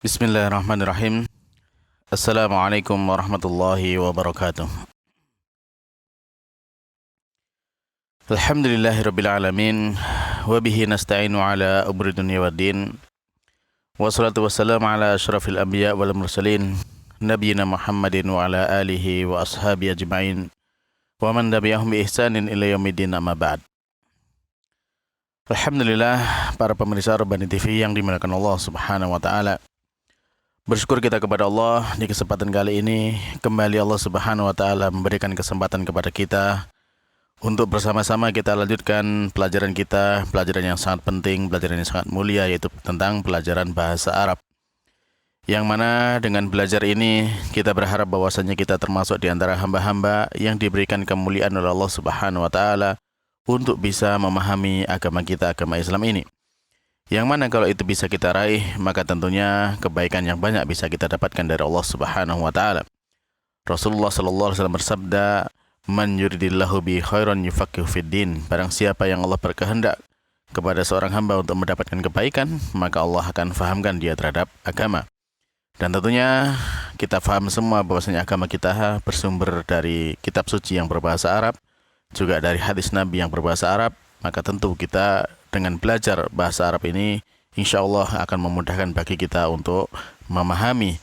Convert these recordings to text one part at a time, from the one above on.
Bismillahirrahmanirrahim. Assalamualaikum warahmatullahi wabarakatuh. Alhamdulillahirabbil alamin wa bihi nasta'inu ala umuri dunya waddin. Wassalatu wassalamu ala asyrafil anbiya wal mursalin nabiyina Muhammadin wa ala alihi wa ashabihi ajma'in wa man tabi'ahum bi ihsanin ila yaumiddin amma ba'd. Alhamdulillah, para pemirsa Rabbani TV yang dimuliakan Allah Subhanahu wa taala. Bersyukur kita kepada Allah di kesempatan kali ini kembali Allah Subhanahu wa taala memberikan kesempatan kepada kita untuk bersama-sama kita lanjutkan pelajaran kita, pelajaran yang sangat penting, pelajaran yang sangat mulia, yaitu tentang pelajaran bahasa Arab. Yang mana dengan belajar ini kita berharap bahwasanya kita termasuk di antara hamba-hamba yang diberikan kemuliaan oleh Allah Subhanahu wa taala untuk bisa memahami agama kita, agama Islam ini. Yang mana kalau itu bisa kita raih, maka tentunya kebaikan yang banyak bisa kita dapatkan dari Allah Subhanahu wa taala. Rasulullah sallallahu alaihi wasallam bersabda, "Man yuridillahu bi khairan yufaqihu fiddin." Barang siapa yang Allah berkehendak kepada seorang hamba untuk mendapatkan kebaikan, maka Allah akan fahamkan dia terhadap agama. Dan tentunya kita faham semua bahwasanya agama kita bersumber dari kitab suci yang berbahasa Arab, juga dari hadis Nabi yang berbahasa Arab. Maka tentu kita dengan belajar bahasa Arab ini insya Allah akan memudahkan bagi kita untuk memahami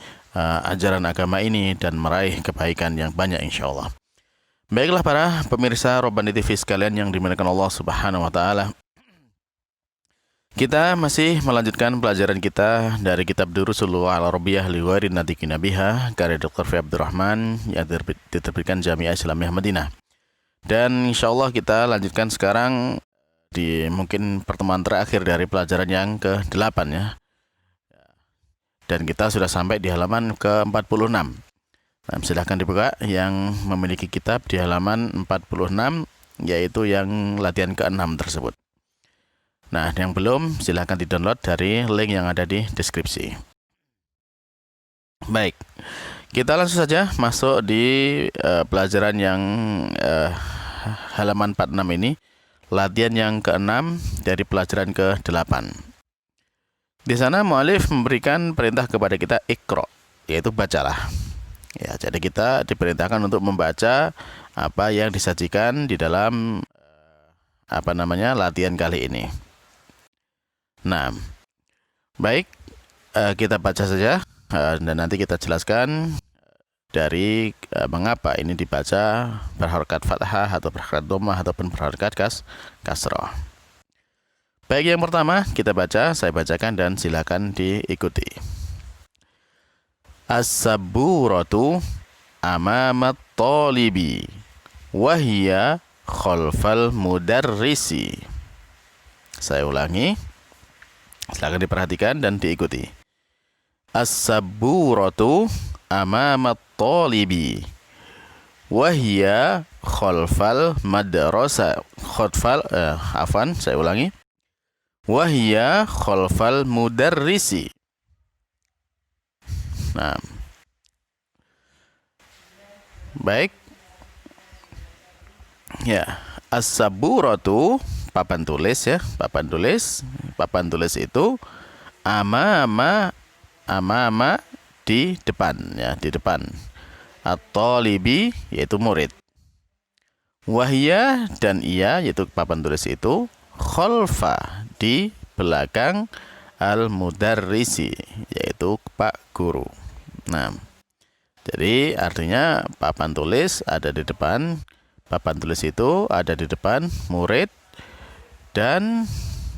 ajaran agama ini dan meraih kebaikan yang banyak insya Allah. Baiklah para pemirsa Rabbani TV sekalian yang dimuliakan Allah Subhanahu wa taala. Kita masih melanjutkan pelajaran kita dari kitab Durusul Lughah Al-Arabiyyah li ghairi natiqina biha karya Dr. Fi Abdurrahman yang diterbitkan Jami'ah Islamiyah Madinah. Dan insya Allah kita lanjutkan sekarang di mungkin pertemuan terakhir dari pelajaran yang ke-8 ya. Dan kita sudah sampai di halaman ke-46. Nah, silahkan dibuka yang memiliki kitab di halaman 46, yaitu yang latihan ke-6 tersebut. Nah, yang belum silahkan di-download dari link yang ada di deskripsi. Baik, kita langsung saja masuk di pelajaran yang halaman 46 ini. Latihan yang ke-6 dari pelajaran ke-8. Di sana mu'alif memberikan perintah kepada kita iqra, yaitu bacalah. Ya, jadi kita diperintahkan untuk membaca apa yang disajikan di dalam latihan kali ini. Nah, baik, kita baca saja dan nanti kita jelaskan dari mengapa ini dibaca berharokat fathah atau berharokat dhammah ataupun berharokat kasrah. Baik, yang pertama kita baca, saya bacakan dan silakan diikuti. As-saburatu amamat talibi wa hiya khalfal mudarrisi. Saya ulangi. Silakan diperhatikan dan diikuti. As-saburatu amamat talibi wahia khalfal madrasah saya ulangi, wahia khalfal mudarrisi. Nah, baik ya, as-saburatu papan tulis ya, papan tulis itu amama di depan ya, di depan. At-talibi yaitu murid. Wahya dan ia yaitu papan tulis itu khalfa di belakang al-mudarrisi yaitu pak guru. Nah, jadi artinya papan tulis ada di depan, papan tulis itu ada di depan murid, dan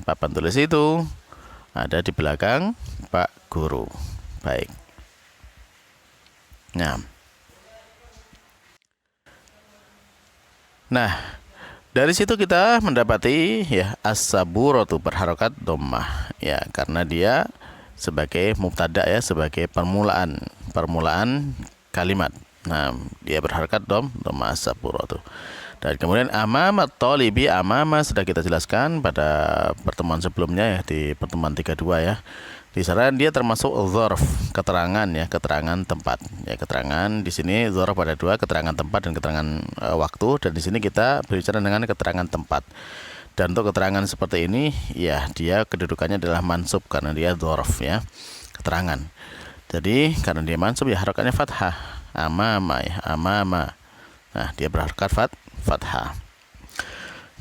papan tulis itu ada di belakang pak guru. Baik. Nah, dari situ kita mendapati ya as-saburatu berharokat dhammah ya, karena dia sebagai mubtada ya, sebagai permulaan kalimat. Nah, dia berharokat dhammah as-saburatu. Dan kemudian amamat talibi, amama sudah kita jelaskan pada pertemuan sebelumnya ya, di pertemuan 32 ya. Di sana dia termasuk dzarf, keterangan ya, keterangan tempat. Ya, keterangan di sini dzarf ada dua, keterangan tempat dan keterangan waktu, dan di sini kita berbicara dengan keterangan tempat. Dan untuk keterangan seperti ini ya, dia kedudukannya adalah mansub karena dia dzarf ya. keterangan. Jadi karena dia mansub ya harokatnya fathah. Amama ya, amama. Nah, dia berharokat fathah.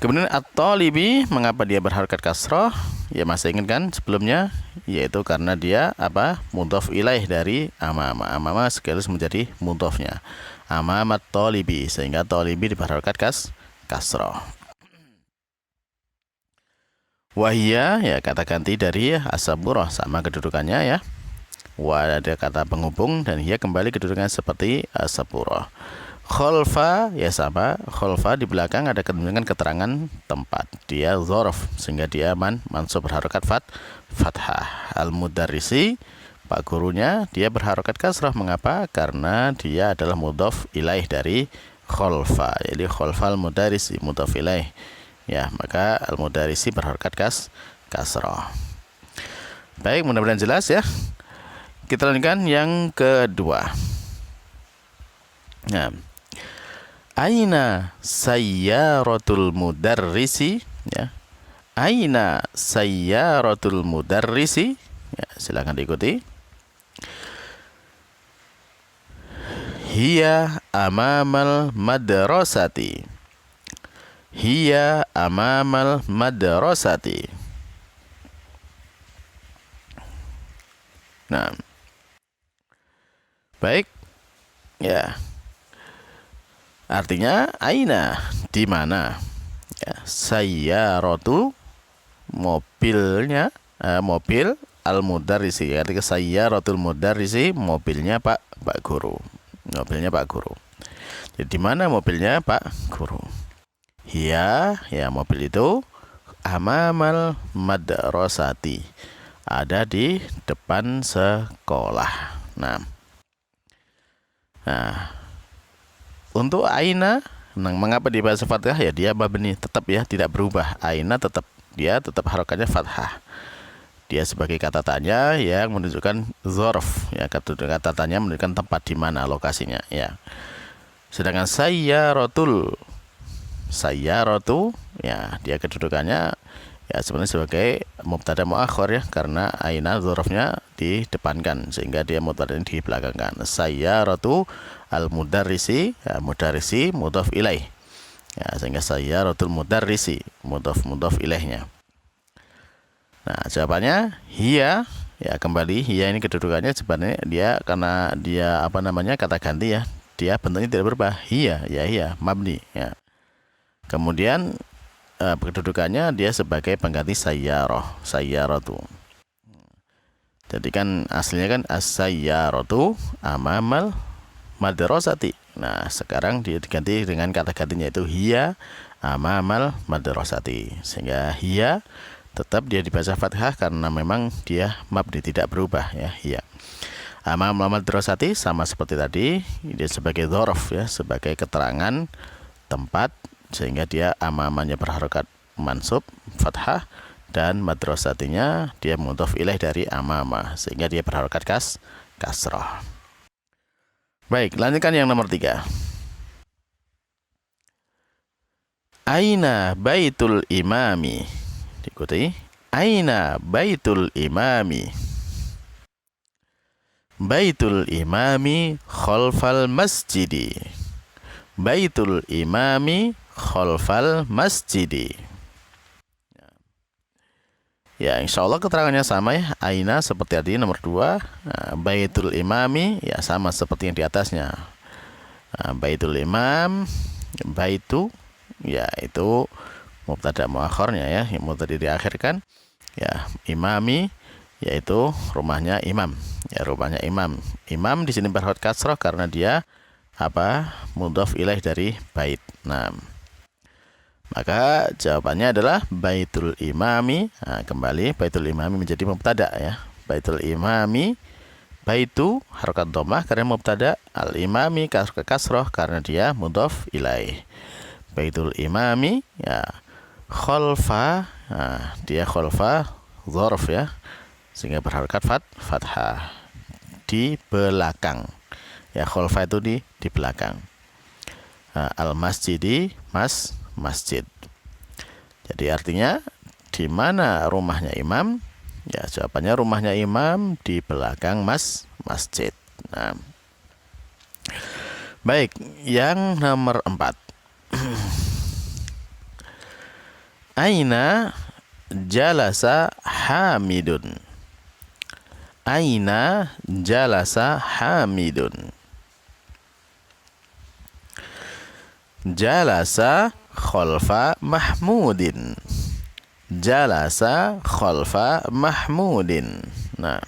Kemudian at-talibi, mengapa dia berharokat kasrah? Ya masih ingat kan sebelumnya, yaitu karena dia mudhaf ilaih dari amama. Amama sekaligus menjadi mudhafnya. Amamat talibi, sehingga talibi berharokat kasrah. Wahia ya kata ganti dari asaburah, sama kedudukannya ya. Wa ada kata penghubung dan hiya kembali kedudukannya seperti asaburah. Kholfa ya sama, kholfa di belakang ada dengan keterangan tempat, dia dzaraf sehingga dia mansub berharokat fathah. Al-mudarrisi, pak gurunya, dia berharokat kasrah. Mengapa? Karena dia adalah mudhaf ilaih dari kholfa, jadi kholfal mudarrisi mudhaf ilaih ya, maka al-mudarrisi berharokat kasrah. Baik, mudah-mudahan jelas ya. Kita lanjutkan yang kedua. Nah, aina sayyaratul mudarrisi ya. Aina sayyaratul mudarrisi ya, silakan diikuti. Hiya amamal madrasati. Hiya amamal madrasati. Nah, baik ya. Artinya aina, di mana ya, sayyaratu mobilnya, mobil al-mudarrisi, artinya sayyaratul mudarrisi, mobilnya pak guru, mobilnya pak guru. Jadi di mana mobilnya pak guru? Hiya ya, mobil itu amamal madrasati, ada di depan sekolah. Nah, untuk aina, mengapa dibahas fathah ya, dia mabni tetap ya, tidak berubah. Aina tetap, dia tetap harokatnya fathah. Dia sebagai kata tanya yang menunjukkan dzarf ya, kata tanya menunjukkan tempat di mana lokasinya ya. Sedangkan sayyaratu ya, dia kedudukannya ya sebenarnya sebagai mubtada muakhir ya, karena aina dzarafnya didepankan sehingga dia mubtada dibelakangkan. Sayyaratu al-mudarrisi ya, mudarrisi mudhaf ilaih ya, sehingga sayyaratul mudarrisi mudhaf ilaihnya. Nah, jawabannya hiya ya, kembali hiya ini kedudukannya sebenarnya dia karena dia kata ganti ya, dia bentuknya tidak berubah. Hiya ya, hiya mabni ya. Kemudian kedudukannya dia sebagai pengganti sayyaratu. Jadi kan aslinya kan as-sayyaratu amamal madrasati. Nah, sekarang dia diganti dengan kata gantinya itu hiya amamal madrasati, sehingga hiya tetap dia dibaca fathah karena memang dia mabni tidak berubah ya, hiya. Amamal madrasati sama seperti tadi, dia sebagai dzaraf ya, sebagai keterangan tempat, sehingga dia amamanya berharokat mansub fathah dan madrasatinya dia mudhaf ilaih dari amama, sehingga dia berharokat kasrah. Baik, lanjutkan yang nomor 3. Aina baitul imami. Diikuti. Aina baitul imami. Baitul imami khalfal masjidi. Baitul imami khalfal masjidi. Ya, insya Allah keterangannya sama ya. Aina seperti tadi nomor 2. Baitul imami ya sama seperti yang di atasnya. Baitul imam, baitu ya itu mubtada muakhirnya ya, yang mubtada diakhirkan. Ya, imami yaitu rumahnya imam. Ya, rumahnya imam. Imam di sini berharokat kasrah karena dia mudhaf ilaih dari bait. Nah, maka jawabannya adalah baitul imami. Nah, kembali baitul imami menjadi mubtada ya. Baitul imami, baitu harokat dhammah karena mubtada, al imami kasrah karena dia mudhaf ilaih. Baitul imami ya khalfa, nah, dia khalfa dzarf ya, sehingga berharokat fathah di belakang. Ya, khalfa itu di belakang. Al masjidi masjid. Jadi artinya di mana rumahnya imam Ya, jawabannya rumahnya imam di belakang masjid. Nah, baik, yang nomor 4. Aina jalasa Hamidun. Aina jalasa Hamidun. Jalasa khalfa Mahmudin. Jalasa khalfa Mahmudin. Nah,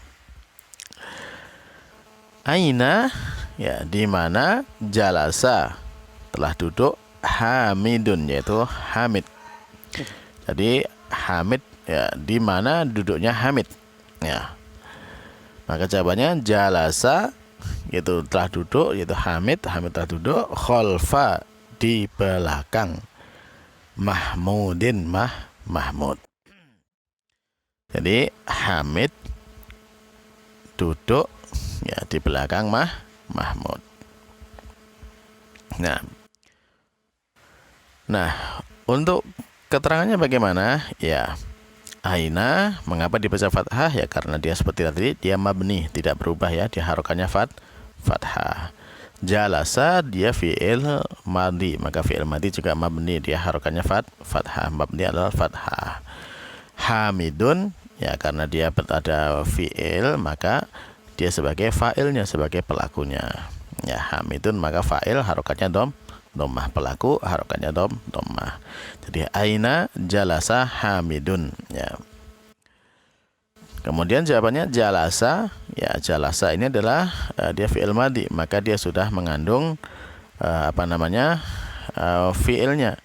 aina, ya, di mana, jalasa, telah duduk, Hamidun, yaitu Hamid. Jadi Hamid, ya, di mana duduknya Hamid, ya. Maka jawabannya jalasa, yaitu telah duduk, yaitu Hamid. Hamid telah duduk, khalfa, di belakang, Mahmudin, Mahmud. Jadi Hamid duduk, ya, di belakang Mahmud. Nah, untuk keterangannya bagaimana? Ya, aina, mengapa dibaca fathah? Ya, karena dia seperti tadi, dia mabni, tidak berubah, ya, dia harokannya fathah. Jalasa, dia fi'il madhi, maka fi'il madhi juga mabni, dia harokannya fathah, mabni adalah fathah. Hamidun, ya, karena dia ada fi'il, maka dia sebagai fa'ilnya, sebagai pelakunya. Ya, Hamidun, maka fa'il harokannya dhammah, pelaku harokannya dhammah. Jadi aina jalasa Hamidun, ya. Kemudian jawabannya jalasa, ya, jalasa ini adalah dia fi'il madhi, maka dia sudah mengandung fi'ilnya,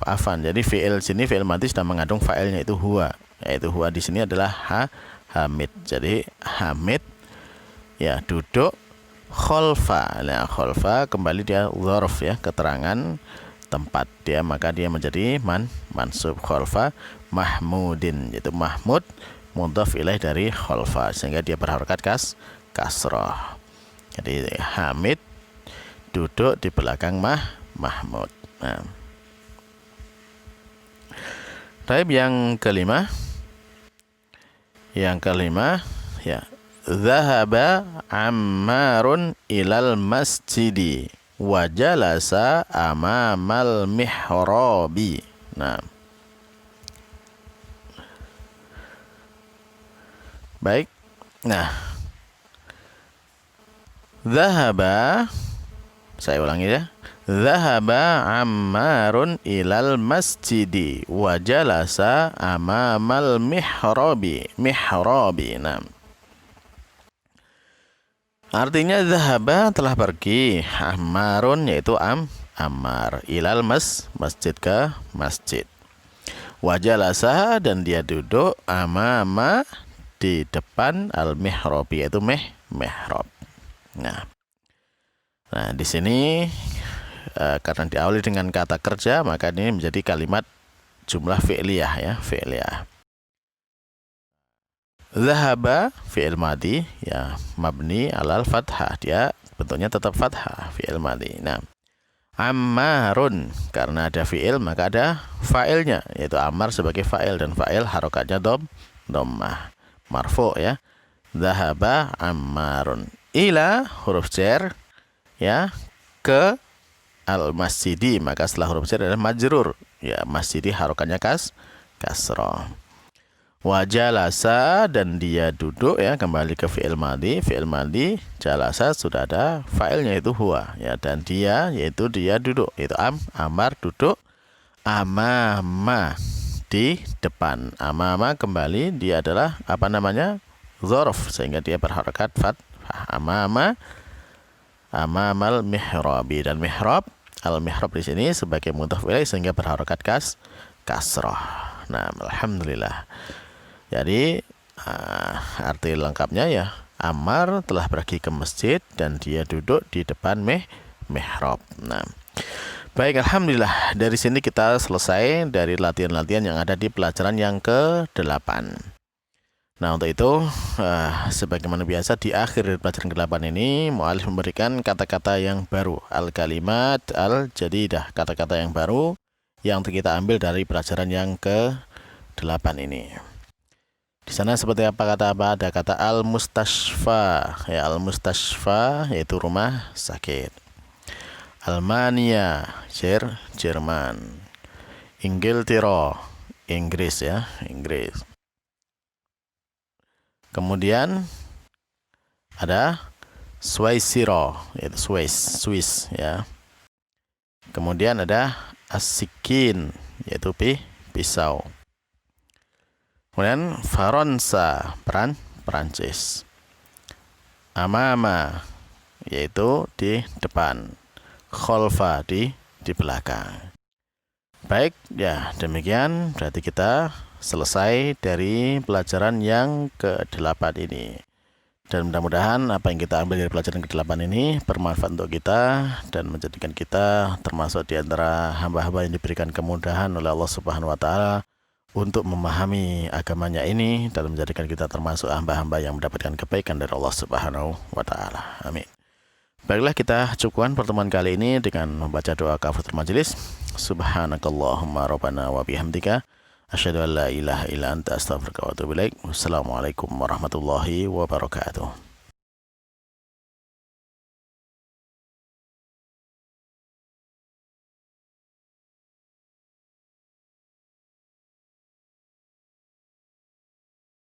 afan. Jadi fi'il sini, fi'il madhi sudah mengandung fa'ilnya, itu huwa, yaitu huwa di sini adalah Hamid. Jadi Hamid, ya, duduk khalfa. Nah, khalfa kembali dia dzarf, ya, keterangan tempat dia, maka dia menjadi mansub, khalfa Mahmudin, yaitu Mahmud mudhaf ilaih dari khalfa, sehingga dia berharokat kasrah. Jadi Hamid duduk di belakang Mahmud. Nah, taib yang kelima. Yang kelima, ya, zahaba Ammarun ilal masjidi wa jalasa amamal mihrabi. Nah, baik. Nah, zahaba, saya ulangi, ya. Zahaba Ammarun ilal masjidi wa jalasa amamal mihrabi. Nah, artinya zahaba, telah pergi, Ammarun, yaitu Ammar, ilal masjid, ke masjid. Wa jalasa, dan dia duduk, amama, di depan, al mihrabi, yaitu mihrab. Nah, di sini karena diawali dengan kata kerja, maka ini menjadi kalimat jumlah fi'liyah, ya, fi'liyah. Zahaba fi'il madhi, ya, mabni alal fathah, dia bentuknya tetap fathah, fi'il madhi. Nah, Ammarun, karena ada fi'il maka ada fa'ilnya, yaitu Ammar sebagai fa'il, dan fa'il harokatnya dhammah, marfu, ya. Zahaba Ammarun ila, huruf jar, ya, ke al masjidi, maka setelah huruf jar adalah majrur, ya, masjidi harokatnya kasrah. Wa jalasa, dan dia duduk, ya, kembali ke fi'il madhi. Fi'il madhi jalasa sudah ada fa'ilnya, itu huwa, ya, dan dia, yaitu dia duduk, yaitu Ammar duduk, amama, di depan. Amama kembali dia adalah dzarf, sehingga dia berharokat fathah, amama, amamal mihrabi, dan mihrab, al mihrab di sini sebagai mudhaf ilaih, sehingga berharokat kasrah. Nah, alhamdulillah. Jadi arti lengkapnya, ya, Ammar telah pergi ke masjid dan dia duduk di depan mihrab. Nah, baik, alhamdulillah, dari sini kita selesai dari latihan-latihan yang ada di pelajaran yang ke-8. Nah, untuk itu sebagaimana biasa di akhir dari pelajaran ke-8 ini, mu'alif memberikan kata-kata yang baru, al-kalimat al-jadidah, kata-kata yang baru yang kita ambil dari pelajaran yang ke-8 ini. Di sana seperti apa kata apa? Ada kata al-mustashfa. Ya, al-mustashfa yaitu rumah sakit. Almania, Jerman. Ingiltero, Inggris ya, Inggris. Kemudian ada Swaisiro, yaitu Swiss ya. Kemudian ada asikin, yaitu pisau. Kemudian Faransa, Perancis. Amama, yaitu di depan. Kholfa, di belakang. Baik, ya demikian berarti kita selesai dari pelajaran yang ke-8 ini. Dan mudah-mudahan apa yang kita ambil dari pelajaran ke-8 ini bermanfaat untuk kita dan menjadikan kita termasuk di antara hamba-hamba yang diberikan kemudahan oleh Allah Subhanahu wa taala untuk memahami agamanya ini dan menjadikan kita termasuk hamba-hamba yang mendapatkan kebaikan dari Allah Subhanahu wa taala. Amin. Baiklah, kita cukupkan pertemuan kali ini dengan membaca doa kafaratul majelis. Subhanakallahumma rabbana wa bihamdika asyhadu an la ilaha illa anta astaghfiruka wa atubu ilaik. Wassalamualaikum warahmatullahi wabarakatuh.